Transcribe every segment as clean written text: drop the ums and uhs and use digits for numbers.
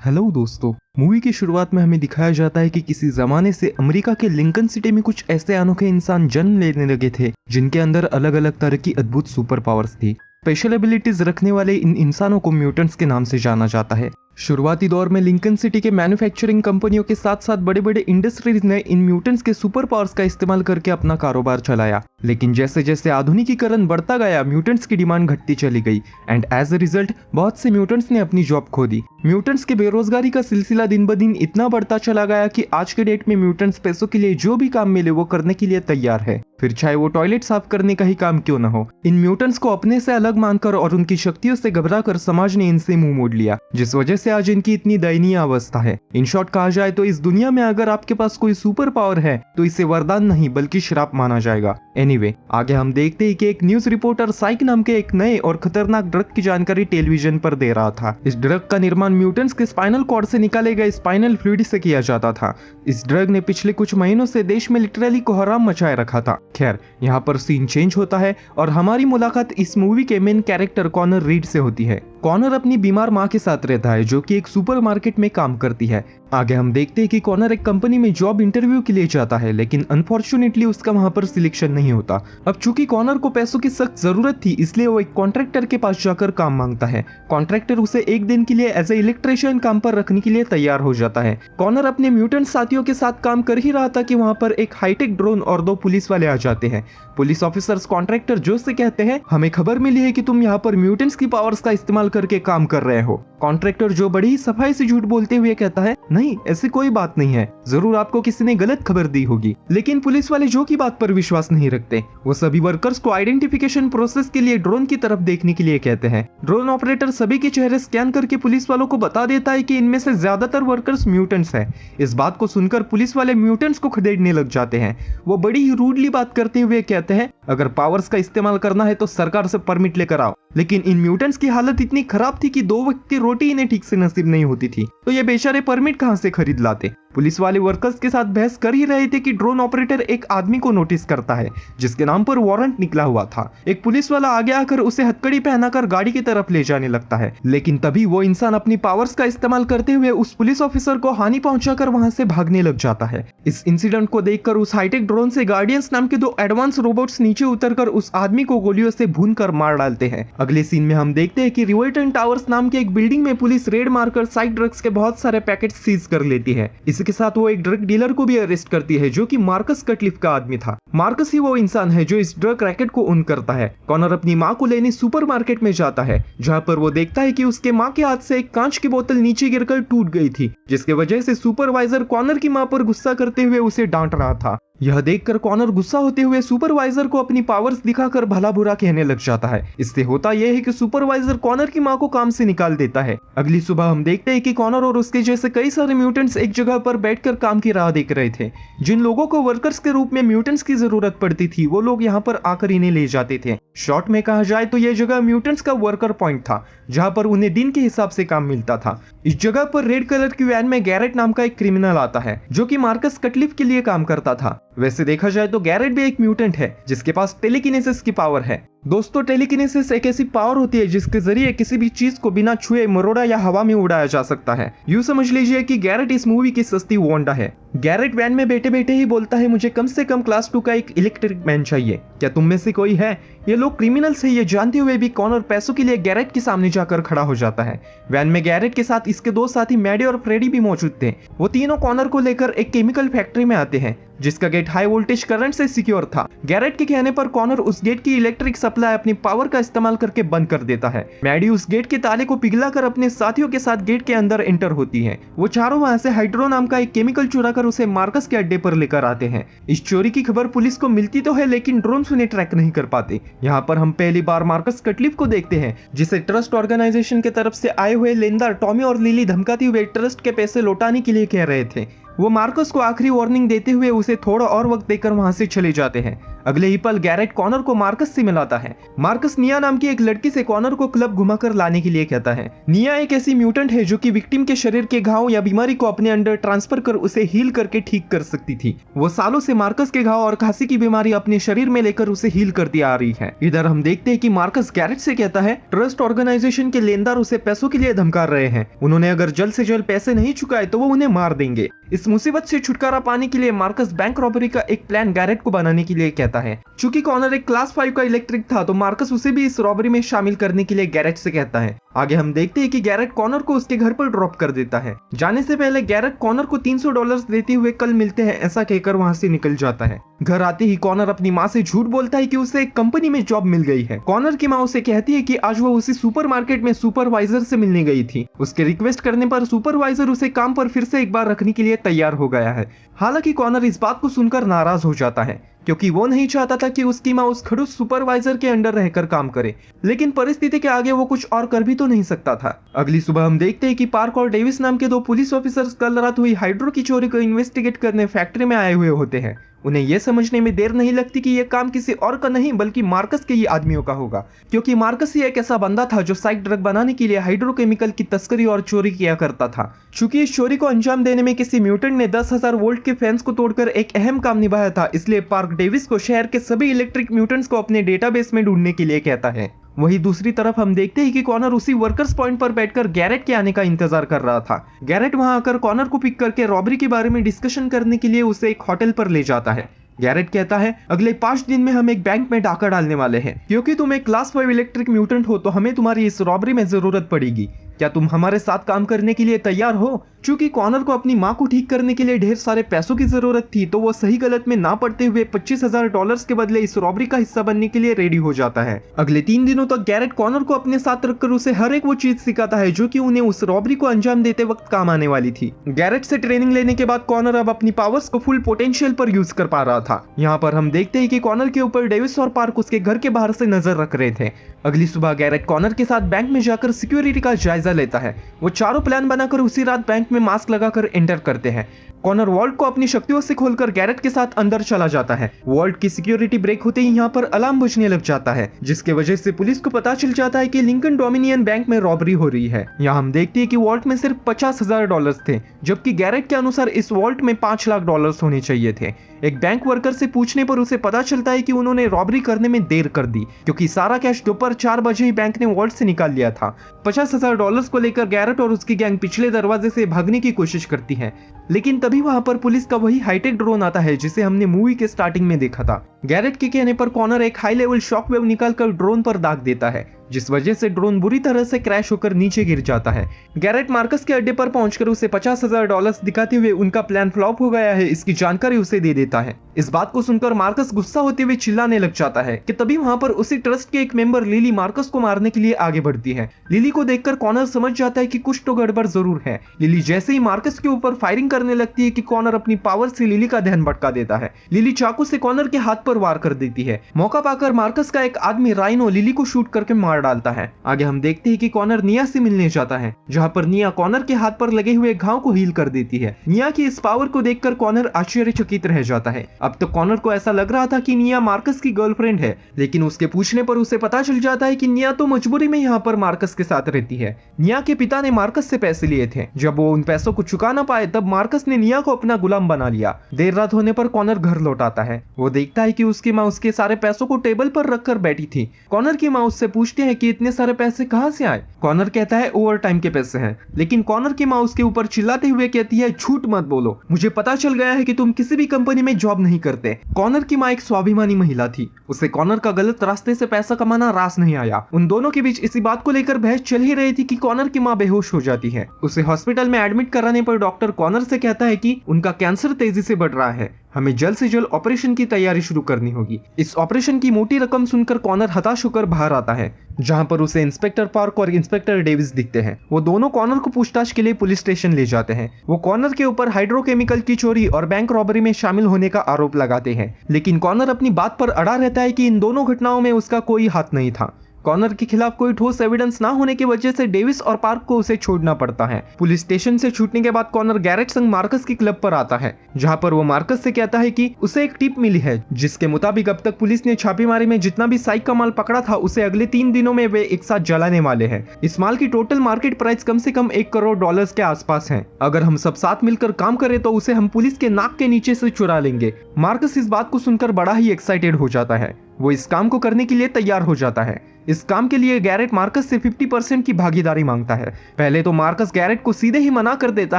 Hello दोस्तों। Movie की शुरुआत में हमें दिखाया जाता है कि किसी जमाने से अमेरिका के लिंकन सिटी में कुछ ऐसे अनोखे इंसान जन्म लेने लगे थे जिनके अंदर अलग अलग तरह की अद्भुत सुपर पावर्स थी। स्पेशल एबिलिटीज रखने वाले इन इंसानों को म्यूटेंट्स के नाम से जाना जाता है। शुरुआती दौर में लिंकन सिटी के मैन्युफैक्चरिंग कंपनियों के साथ साथ बड़े बड़े इंडस्ट्रीज ने इन म्यूटेंट्स के सुपर पावर्स का इस्तेमाल करके अपना कारोबार चलाया। लेकिन जैसे जैसे आधुनिकीकरण बढ़ता गया, म्यूटेंट्स की डिमांड घटती चली गई एंड एज अ रिजल्ट बहुत से म्यूटेंट्स ने अपनी जॉब खो दी। म्यूटेंट्स के बेरोजगारी का सिलसिला दिन ब दिन इतना बढ़ता चला गया कि आज के डेट में म्यूटेंट्स पैसों के लिए जो भी काम मिले वो करने के लिए तैयार है, फिर चाहे वो टॉयलेट साफ करने का ही काम क्यों न हो। इन म्यूटेंट्स को अपने से अलग मानकर और उनकी शक्तियों से घबराकर समाज ने इनसे मुंह मोड़ लिया, जिस वजह से आज इनकी इतनी दयनीय अवस्था है। इन शॉर्ट कहा जाए तो इस दुनिया में अगर आपके पास कोई सुपर पावर है तो इसे वरदान नहीं बल्कि श्राप माना जाएगा। एनीवे, आगे हम देखते हैं कि एक न्यूज रिपोर्टर साइक नाम के एक नए और खतरनाक ड्रग की जानकारी टेलीविजन पर दे रहा था। इस ड्रग का निर्माण म्यूटेंट्स के स्पाइनल कॉर्ड से निकाले गए स्पाइनल फ्लूइड से किया जाता था। इस ड्रग ने पिछले कुछ महीनों से देश में लिटरली कोहराम मचाए रखा था। खैर, यहाँ पर सीन चेंज होता है और हमारी मुलाकात इस मूवी के मेन कैरेक्टर कॉनर रीड से होती है। कॉनर अपनी बीमार माँ के साथ रहता है जो कि एक सुपरमार्केट में काम करती है। आगे हम देखते हैं कि कॉनर एक कंपनी में जॉब इंटरव्यू के लिए जाता है, लेकिन अनफॉर्चुनेटली उसका वहां पर सिलेक्शन नहीं होता। अब चूंकि कॉनर को पैसों की सख्त जरूरत थी, इसलिए वो एक कॉन्ट्रैक्टर के पास जाकर काम मांगता है। कॉन्ट्रैक्टर उसे एक दिन के लिए एज ए इलेक्ट्रिशियन काम पर रखने के लिए तैयार हो जाता है। कॉनर अपने म्यूटेंट साथियों के साथ काम कर ही रहा था कि वहां पर एक हाईटेक ड्रोन और 2 पुलिस वाले आ जाते हैं। पुलिस ऑफिसर्स कॉन्ट्रैक्टर जो से कहते हैं, हमें खबर मिली है कि तुम यहाँ पर म्यूटेंट्स की पावर्स का इस्तेमाल करके काम कर रहे हो। कॉन्ट्रैक्टर जो बड़ी ही सफाई से झूठ बोलते हुए कहता है, नहीं ऐसी कोई बात नहीं है, जरूर आपको किसी ने गलत खबर दी होगी। लेकिन पुलिस वाले जो की बात पर विश्वास नहीं रखते। वो सभी वर्कर्स को आइडेंटिफिकेशन प्रोसेस के लिए ड्रोन की तरफ देखने के लिए कहते हैं। ड्रोन ऑपरेटर सभी के चेहरे स्कैन करके पुलिस वालों को बता देता है कि इनमें से ज्यादातर वर्कर्स म्यूटेंट्स हैं। इस बात को सुनकर पुलिस वाले म्यूटेंट्स को खदेड़ने लग जाते हैं। वो बड़ी ही रूडली बात करते हुए कहते हैं, अगर पावर्स का इस्तेमाल करना है तो सरकार से परमिट लेकर आओ। लेकिन इन म्यूटेंट्स की हालत इतनी खराब थी कि 2 वक्त की रोटी इन्हें ठीक से नसीब नहीं होती थी, तो ये बेचारे परमिट कहां से खरीद लाते। पुलिस वाले वर्कर्स के साथ बहस कर ही रहे थे कि ड्रोन ऑपरेटर एक आदमी को नोटिस करता है जिसके नाम पर वारंट निकला हुआ था। एक पुलिस वाला आगे आकर उसे हथकड़ी पहनाकर गाड़ी की तरफ ले जाने लगता है, लेकिन तभी वो इंसान अपनी पावर्स का इस्तेमाल करते हुए उस पुलिस ऑफिसर को हानि पहुंचाकर वहां से भागने लग जाता है। इस इंसिडेंट को देखकर उस हाईटेक ड्रोन से गार्डियंस नाम के 2 एडवांस रोबोट्स नीचे उतरकर उस आदमी को गोलियों से भूनकर मार डालते हैं। अगले सीन में हम देखते हैं कि रिवर्टन टावर्स नाम के एक बिल्डिंग में पुलिस रेड मारकर साइड ड्रग्स के बहुत सारे पैकेट सीज कर लेती है। इसके साथ वो एक ड्रग डीलर को भी अरेस्ट करती है जो कि मार्कस कटलिफ का आदमी था। मार्कस ही वो इंसान है जो इस ड्रग रैकेट को ओन करता है। कॉनर अपनी माँ को लेने सुपरमार्केट में जाता है, जहाँ पर वो देखता है कि उसके माँ के हाथ से एक कांच की बोतल नीचे गिरकर टूट गई थी, जिसके वजह से सुपरवाइजर कॉनर की माँ पर गुस्सा करते हुए उसे डांट रहा था। यह देखकर कॉनर गुस्सा होते हुए सुपरवाइजर को अपनी पावर्स दिखाकर भला बुरा कहने लग जाता है। इससे होता यह है कि सुपरवाइजर कॉनर की मां को काम से निकाल देता है। अगली सुबह हम देखते हैं कि कॉनर और उसके जैसे कई सारे म्यूटेंट्स एक जगह पर बैठकर काम की राह देख रहे थे। जिन लोगों को वर्कर्स के रूप में म्यूटेंट्स की जरूरत पड़ती थी वो लोग यहाँ पर आकर इन्हें ले जाते थे। शॉर्ट में कहा जाए तो यह जगह म्यूटेंट्स का वर्कर पॉइंट था, जहाँ पर उन्हें दिन के हिसाब से काम मिलता था। इस जगह पर रेड कलर की वैन में गैरेट नाम का एक क्रिमिनल आता है जो कि मार्कस कटलिफ के लिए काम करता था। वैसे देखा जाए तो गैरेट भी एक म्यूटेंट है जिसके पास टेलीकिनेसिस की पावर है। दोस्तों, टेलीकिनेसिस एक ऐसी पावर होती है जिसके जरिए किसी भी चीज को बिना छुए मरोड़ा या हवा में उड़ाया जा सकता है। यूं समझ लीजिए कि गैरेट इस मूवी की सस्ती वोंडा है। गैरेट वैन में बैठे बैठे ही बोलता है, मुझे कम से कम क्लास 2 का एक इलेक्ट्रिक मैन चाहिए, क्या तुम में से कोई है? ये लोग क्रिमिनल्स है ये जानते हुए भी कॉनर पैसों के लिए गैरेट के सामने जाकर खड़ा हो जाता है। वैन में गैरेट के साथ इसके 2 साथी मैडी और फ्रेडी भी मौजूद थे। वो तीनों कॉनर को लेकर एक केमिकल फैक्ट्री में आते हैं जिसका गेट हाई वोल्टेज करंट से सिक्योर था। गैरेट के कहने पर कॉनर उस गेट की इलेक्ट्रिक सप्लाई अपनी पावर का इस्तेमाल करके बंद कर देता है। मैडी उस गेट के ताले को पिघलाकर अपने साथियों के साथ गेट के अंदर एंटर होती है। वो चारों वहां से हाइड्रो नाम का एक केमिकल चुराकर उसे मार्कस के अड्डे पर लेकर आते हैं। इस चोरी की खबर पुलिस को मिलती तो है, लेकिन ड्रोन्स उन्हें ट्रैक नहीं कर पाते। यहाँ पर हम पहली बार मार्कस कटलिफ को देखते हैं, जिसे ट्रस्ट ऑर्गेनाइजेशन की तरफ से आए हुए लेनदार टॉमी और लिली धमकाते हुए ट्रस्ट के पैसे लौटाने के लिए कह रहे थे। वो मार्कस को आखिरी वार्निंग देते हुए उसे थोड़ा और वक्त देकर वहां से चले जाते हैं। अगले ही पल गैरेट कॉनर को मार्कस से मिलाता है। मार्कस निया नाम की एक लड़की से कॉनर को क्लब घुमाकर लाने के लिए कहता है। निया एक ऐसी म्यूटेंट है जो कि विक्टिम के शरीर के घाव या बीमारी को अपने अंदर ट्रांसफर कर उसे हील करके ठीक कर सकती थी। वो सालों से मार्कस के घाव और खांसी की बीमारी अपने शरीर में लेकर उसे हील करती आ रही है। इधर हम देखते हैं कि मार्कस गैरेट से कहता है ट्रस्ट ऑर्गेनाइजेशन के लेनदार उसे पैसों के लिए धमका रहे हैं। उन्होंने अगर जल्द से जल्द पैसे नहीं चुकाए तो वो उन्हें मार देंगे। इस मुसीबत से छुटकारा पाने के लिए मार्कस बैंक रॉबरी का एक प्लान गैरेट को बनाने के लिए कहता है। चूंकि कॉनर एक क्लास 5 का इलेक्ट्रिक था तो मार्कस उसे भी इस रॉबरी में शामिल करने के लिए गैरेट से कहता है। आगे हम देखते हैं कि गैरेट कॉनर को उसके घर पर ड्रॉप कर देता है। जाने से पहले गैरेट कॉनर को $300 देते हुए कल मिलते हैं ऐसा कहकर वहां से निकल जाता है। घर आते ही कॉनर अपनी माँ से झूठ बोलता है कि उसे एक कंपनी में जॉब मिल गई है। कॉनर की माँ उसे कहती है कि आज वो उसी सुपरमार्केट में सुपरवाइजर से मिलने गई थी। उसके रिक्वेस्ट करने पर सुपरवाइजर उसे काम पर फिर से एक बार रखने के लिए तैयार हो गया है। हालांकि कॉनर इस बात को सुनकर नाराज हो जाता है क्योंकि वो नहीं चाहता था कि उसकी माँ उस खड़ूस सुपरवाइजर के अंडर रहकर काम करे, लेकिन परिस्थिति के आगे वो कुछ और कर भी तो नहीं सकता था। अगली सुबह हम देखते हैं कि पार्क और डेविस नाम के 2 पुलिस ऑफिसर्स कल रात हुई हाइड्रो की चोरी को इन्वेस्टिगेट करने फैक्ट्री में आए हुए होते हैं। उन्हें यह समझने में देर नहीं लगती कि यह काम किसी और का नहीं बल्कि मार्कस के ही आदमियों का होगा, क्योंकि मार्कस ही एक ऐसा बंदा था जो साइड ड्रग बनाने के लिए हाइड्रोकेमिकल की तस्करी और चोरी किया करता था। चूंकि इस चोरी को अंजाम देने में किसी म्यूटेंट ने 10,000 वोल्ट के फैंस को तोड़कर एक अहम काम निभाया था, इसलिए पार्क डेविस को शहर के सभी इलेक्ट्रिक म्यूटेंट्स को अपने डेटाबेस में ढूंढने के लिए कहता है। वहीं दूसरी तरफ हम देखते हैं कि कॉनर उसी वर्कर्स पॉइंट पर बैठकर गैरेट के आने का इंतजार कर रहा था। गैरेट वहां आकर कॉनर को पिक करके रॉबरी के बारे में डिस्कशन करने के लिए उसे एक होटल पर ले जाता है। गैरेट कहता है अगले 5 दिन में हम एक बैंक में डाका डालने वाले हैं। क्योंकि तुम एक क्लास 5 इलेक्ट्रिक म्यूटेंट हो तो हमें तुम्हारी इस रॉबरी में जरूरत पड़ेगी। क्या तुम हमारे साथ काम करने के लिए तैयार हो? चूंकि कॉनर को अपनी माँ को ठीक करने के लिए ढेर सारे पैसों की जरूरत थी तो वो सही गलत में ना पड़ते हुए $25,000 के बदले इस रॉबरी का हिस्सा बनने के लिए रेडी हो जाता है। अगले 3 दिनों तक गैरेट कॉनर को अपने साथ रखकर उसे हर एक वो चीज सिखाता है जो कि उन्हें उस रॉबरी को अंजाम देते वक्त काम आने वाली थी। गैरेट से ट्रेनिंग लेने के बाद कॉनर अब अपनी पावर्स को फुल पोटेंशियल पर यूज कर पा रहा था। यहाँ पर हम देखते हैं कि कॉनर के ऊपर डेविस और पार्क उसके घर के बाहर से नजर रख रहे थे। अगली सुबह गैरेट कॉनर के साथ बैंक में जाकर सिक्योरिटी का जायजा लेता है। वो चारों प्लान बनाकर उसी रात बैंक में मास्क लगाकर एंटर करते हैं। कॉनर वॉल्ट को अपनी शक्तियों से खोलकर गैरेट के साथ अंदर चला जाता है। वॉल्ट की सिक्योरिटी ब्रेक होते ही यहाँ पर अलार्म बजने लग जाता है, जिसके वजह से पुलिस को पता चल जाता है कि लिंकन डोमिनियन बैंक में रॉबरी हो रही है। यहाँ हम देखते हैं कि वॉल्ट में सिर्फ $50,000 थे, जबकि गैरेट के अनुसार इस वॉल्ट में $5 लाख होने चाहिए थे। एक बैंक वर्कर से पूछने पर उसे पता चलता है कि उन्होंने रॉबरी करने में देर कर दी, क्योंकि सारा कैश दोपहर 4 बजे ही बैंक ने वॉल्ट से निकाल लिया था। $50,000 को लेकर गैरेट और उसकी गैंग पिछले दरवाजे से भागने की कोशिश करती है, लेकिन तभी वहां पर पुलिस का वही हाईटेक ड्रोन आता है जिसे हमने मूवी के स्टार्टिंग में देखा था। गैरेट के कहने पर कॉनर एक हाई लेवल शॉक वेव निकालकर ड्रोन पर दाग देता है, जिस वजह से ड्रोन बुरी तरह से क्रैश होकर नीचे गिर जाता है। गैरेट मार्कस के अड्डे पर पहुंचकर उसे $50,000 दिखाते हुए उनका प्लान फ्लॉप हो गया है इसकी जानकारी उसे दे देता है। इस बात को सुनकर मार्कस गुस्सा होते हुए चिल्लाने लग जाता है कि तभी वहां पर उसी ट्रस्ट के एक मेंबर लिली मार्कस को मारने के लिए आगे बढ़ती है। लिली को देखकर कॉनर समझ जाता है कि कुछ तो गड़बड़ जरूर है। लिली जैसे ही मार्कस के ऊपर फायरिंग करने लगती है कि कॉनर अपनी पावर से लिली का ध्यान भटका देता है। लिली चाकू से कॉनर के हाथ पर वार कर देती है। मौका पाकर मार्कस का एक आदमी राइनो लिली को शूट करके मार डालता है। आगे हम देखते हैं कि कॉनर निया से मिलने जाता है, जहां पर निया कॉनर के हाथ पर लगे हुए घाव को हील कर देती है। निया की इस पावर को देखकर कॉनर आश्चर्यचकित रह जाता है। अब तो कॉनर को ऐसा लग रहा था कि निया मार्कस की गर्लफ्रेंड है, लेकिन उसके पूछने पर उसे पता चल जाता है कि निया तो मजबूरी में यहाँ पर मार्कस के साथ रहती है। निया के पिता ने मार्कस से पैसे लिए थे। जब वो उन पैसों को चुका ना पाए तब मार्कस ने निया को अपना गुलाम बना लिया। देर रात होने पर कॉनर घर लौट आता है। वो देखता है कि उसकी माँ उसके सारे पैसों को टेबल पर रखकर बैठी थी। कॉनर की माँ उससे पूछती है कि इतने सारे पैसे कहाँ से आए। कॉनर कहता है ओवर टाइम के पैसे हैं, लेकिन कॉनर की माँ उसके ऊपर चिल्लाते हुए कहती है झूठ मत बोलो, मुझे पता चल गया है कि तुम किसी भी कंपनी में जॉब नहीं करते। कॉनर की माँ एक स्वाभिमानी महिला थी, उसे कॉनर का गलत रास्ते से पैसा कमाना रास नहीं आया। उन दोनों के बीच इसी बात को लेकर बहस चल ही रही थी कि कॉनर की माँ बेहोश हो जाती है। उसे हॉस्पिटल में एडमिट कराने पर डॉक्टर कॉनर से कहता है कि उनका कैंसर तेजी से बढ़ रहा है, हमें जल्द से जल्द ऑपरेशन की तैयारी शुरू करनी होगी। इस ऑपरेशन की मोटी रकम सुनकर कॉनर हताश होकर बाहर आता है, जहां पर उसे इंस्पेक्टर पार्क और इंस्पेक्टर डेविस दिखते हैं। वो दोनों कॉनर को पूछताछ के लिए पुलिस स्टेशन ले जाते हैं। वो कॉनर के ऊपर हाइड्रोकेमिकल की चोरी और बैंक रॉबरी में शामिल होने का आरोप लगाते हैं, लेकिन कॉनर अपनी बात पर अड़ा रहता है कि इन दोनों घटनाओं में उसका कोई हाथ नहीं था। कॉनर के खिलाफ कोई ठोस एविडेंस ना होने की वजह से डेविस और पार्क को उसे छोड़ना पड़ता है। पुलिस स्टेशन से छूटने के बाद कॉनर गैरेट संग मार्कस की क्लब पर आता है, जहां पर वो मार्कस से कहता है कि उसे एक टिप मिली है जिसके मुताबिक अब तक पुलिस ने छापेमारी में जितना भी साइक का माल पकड़ा था उसे अगले 3 दिनों में वे एक साथ जलाने वाले हैं। इस माल की टोटल मार्केट प्राइस कम से कम $1 करोड़ के आसपास है। अगर हम सब साथ मिलकर काम करें तो उसे हम पुलिस के नाक के नीचे से चुरा लेंगे। मार्कस इस बात को सुनकर बड़ा ही एक्साइटेड हो जाता है। वो इस काम को करने के लिए तैयार हो जाता है। इस काम के लिए गैरेट मार्कस से 50% की भागीदारी मांगता है। पहले तो मार्कस गैरेट को सीधे ही मना कर देता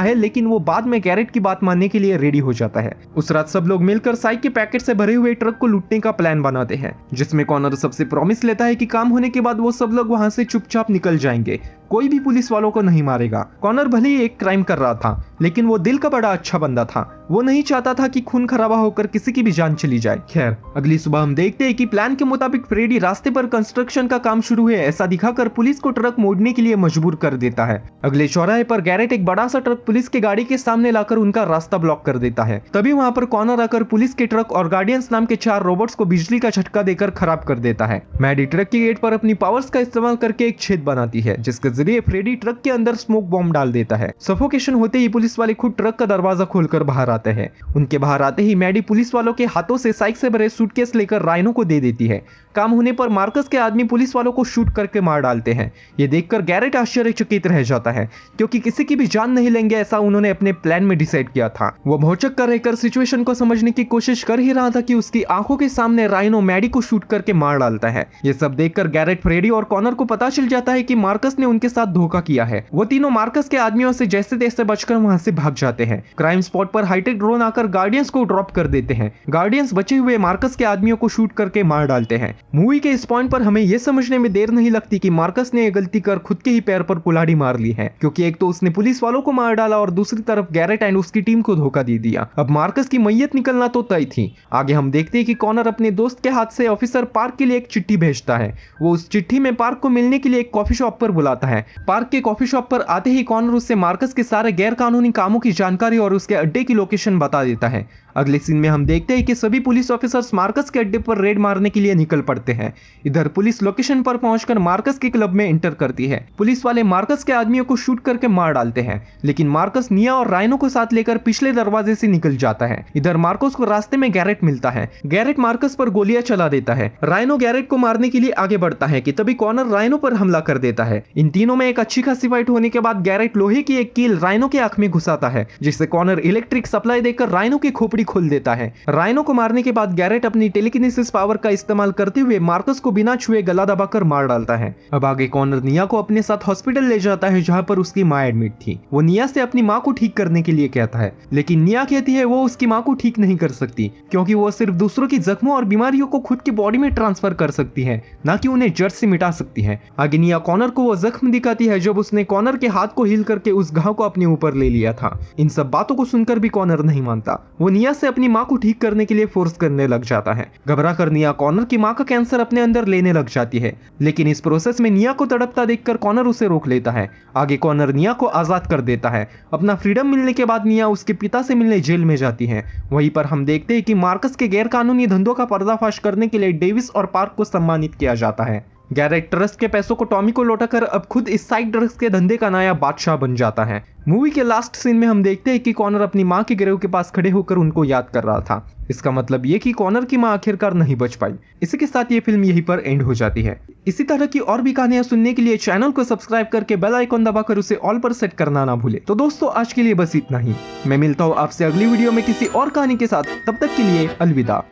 है, लेकिन वो बाद में गैरेट की बात मानने के लिए रेडी हो जाता है। उस रात सब लोग मिलकर साइक के पैकेट से भरे हुए ट्रक को लूटने का प्लान बनाते हैं, जिसमें कॉनर सबसे प्रॉमिस लेता है कि काम होने के बाद वो सब लोग वहां से चुपचाप निकल जाएंगे, कोई भी पुलिस वालों को नहीं मारेगा। कॉनर भले ही एक क्राइम कर रहा था, लेकिन वो दिल का बड़ा अच्छा बंदा था। वो नहीं चाहता था कि खून खराबा होकर किसी की भी जान चली जाए। खैर, अगली सुबह हम देखते हैं कि प्लान के मुताबिक फ्रेडी रास्ते पर कंस्ट्रक्शन का काम शुरू है ऐसा दिखाकर पुलिस को ट्रक मोड़ने के लिए मजबूर कर देता है। अगले चौराहे पर गैरेट एक बड़ा सा ट्रक पुलिस के गाड़ी के सामने लाकर उनका रास्ता ब्लॉक कर देता है। तभी वहां पर कॉनर आकर पुलिस के ट्रक और गार्डियंस नाम के 4 रोबोट्स को बिजली का झटका देकर खराब कर देता है। मैडी ट्रक के गेट पर अपनी पावर्स का इस्तेमाल करके एक छेद बनाती है, जिसके जरिए फ्रेडी ट्रक के अंदर स्मोक बॉम्ब डाल देता है। सफोकेशन होते ही पुलिस वाले खुद ट्रक का दरवाजा खोलकर बाहर आते हैं। उनके बाहर आते ही मैडी पुलिस वालों के हाथों से साइक से भरे सूटकेस लेकर राइनो को दे देती है। काम होने पर मार्कस के आदमी पुलिस वालों को शूट करके मार डालते हैं। ये देखकर गैरेट आश्चर्यचकित रह जाता है, क्योंकि किसी की भी जान नहीं लेंगे ऐसा उन्होंने अपने प्लान में डिसाइड किया था। वो भौचक कर रहकर सिचुएशन को समझने की कोशिश कर ही रहा था कि उसकी आंखों के सामने राइनो मैडी को शूट करके मार डालता है। ये सब देखकर गैरेट, फ्रेडी और कॉनर को पता चल जाता है कि मार्कस ने उनके साथ धोखा किया है। वो तीनों मार्कस के आदमियों से जैसे तैसे बचकर वहां से भाग जाते हैं। क्राइम स्पॉट पर हाईटेक ड्रोन आकर गार्डियंस को ड्रॉप कर देते हैं। गार्डियंस बचे हुए मार्कस के आदमियों को शूट करके मार डालते हैं। मूवी के इस पॉइंट पर हमें यह समझने में देर नहीं लगती कि मार्कस ने गलती कर खुद के ही पैर पर कुल्हाड़ी मार ली है, क्योंकि एक तो उसने पुलिस वालों को मार डाला और दूसरी तरफ गैरेट एंड उसकी टीम को धोखा दे दिया। अब मार्कस की मैयत निकलना तो तय थी। आगे हम देखते हैं कि कॉनर अपने दोस्त के हाथ से ऑफिसर पार्क के लिए एक चिट्ठी भेजता है। वो उस चिट्ठी में पार्क को मिलने के लिए एक कॉफी शॉप पर बुलाता है। पार्क के कॉफी शॉप पर आते ही कॉनर उससे मार्कस के सारे गैर कानूनी कामों की जानकारी और उसके अड्डे की लोकेशन बता देता है। अगले सीन में हम देखते हैं कि सभी पुलिस ऑफिसर्स मार्कस के अड्डे पर रेड मारने के लिए निकल पड़ते हैं। इधर पुलिस लोकेशन पर पहुंचकर मार्कस के क्लब में एंटर करती है। पुलिस वाले मार्कस के आदमियों को शूट करके मार डालते हैं, लेकिन मार्कस निया और राइनो को साथ लेकर पिछले दरवाजे से निकल जाता है। इधर मार्कस को रास्ते में गैरेट मिलता है। गैरेट मार्कस पर गोलियां चला देता है। राइनो गैरेट को मारने के लिए आगे बढ़ता है कि तभी कॉनर राइनो पर हमला कर देता है। इन तीनों में एक अच्छी खासी फाइट होने के बाद गैरेट लोहे की एक कील राइनो के आंख में घुसाता है, जिससे कॉनर इलेक्ट्रिक सप्लाई देकर राइनो की खोपड़ी खोल देता है। राइनो को मारने के बाद गैरेट अपनी टेलीकिनेसिस पावर का इस्तेमाल करते हुए मार्कस को बिना छुए गला दबाकर मार डालता है। अब आगे कॉनर निया को अपने साथ हॉस्पिटल ले जाता है, जहां पर उसकी मां एडमिट थी। वो निया से अपनी मां को ठीक करने के लिए कहता है, लेकिन निया कहती है वो उसकी मां को ठीक नहीं कर सकती, क्योंकि वो सिर्फ दूसरों की जख्मों और बीमारियों को खुद की बॉडी में ट्रांसफर कर सकती है, ना कि उन्हें जड़ से मिटा सकती है। आगे निया कॉनर को वो जख्म दिखाती है जब उसने कॉनर के हाथ को हील करके उस घाव को अपने ऊपर ले लिया था। इन सब बातों को सुनकर भी कॉनर नहीं मानता। वो निया से अपनी मां को ठीक करने के लिए फोर्स करने लग जाता है। घबरा कर निया कॉनर की मां का कैंसर अपने अंदर लेने लग जाती है, लेकिन इस प्रोसेस में निया को तड़पता देखकर कॉनर उसे रोक लेता है। आगे कॉनर निया को आजाद कर देता है। अपना फ्रीडम मिलने के बाद निया उसके पिता से मिलने जेल में जाती है। वहीं पर हम देखते हैं कि मार्कस के गैर कानूनी धंधों का पर्दाफाश करने के लिए डेविस और पार्क को सम्मानित किया जाता है। गैरेट ट्रस्ट के पैसों को टॉमी को लौटाकर अब खुद इस साइड ड्रग्स के धंधे का नया बादशाह बन जाता है। मूवी के लास्ट सीन में हम देखते हैं कि कॉनर अपनी मां के गिरह के पास खड़े होकर उनको याद कर रहा था। इसका मतलब ये कि कॉनर की मां आखिरकार नहीं बच पाई। इसी के साथ ये फिल्म यहीं पर एंड हो जाती है। इसी तरह की और भी कहानियां सुनने के लिए चैनल को सब्सक्राइब करके बेल आइकॉन दबाकर उसे ऑल पर सेट करना ना भूले। तो दोस्तों, आज के लिए बस इतना ही। मैं मिलता हूँ आपसे अगली वीडियो में किसी और कहानी के साथ। तब तक के लिए अलविदा।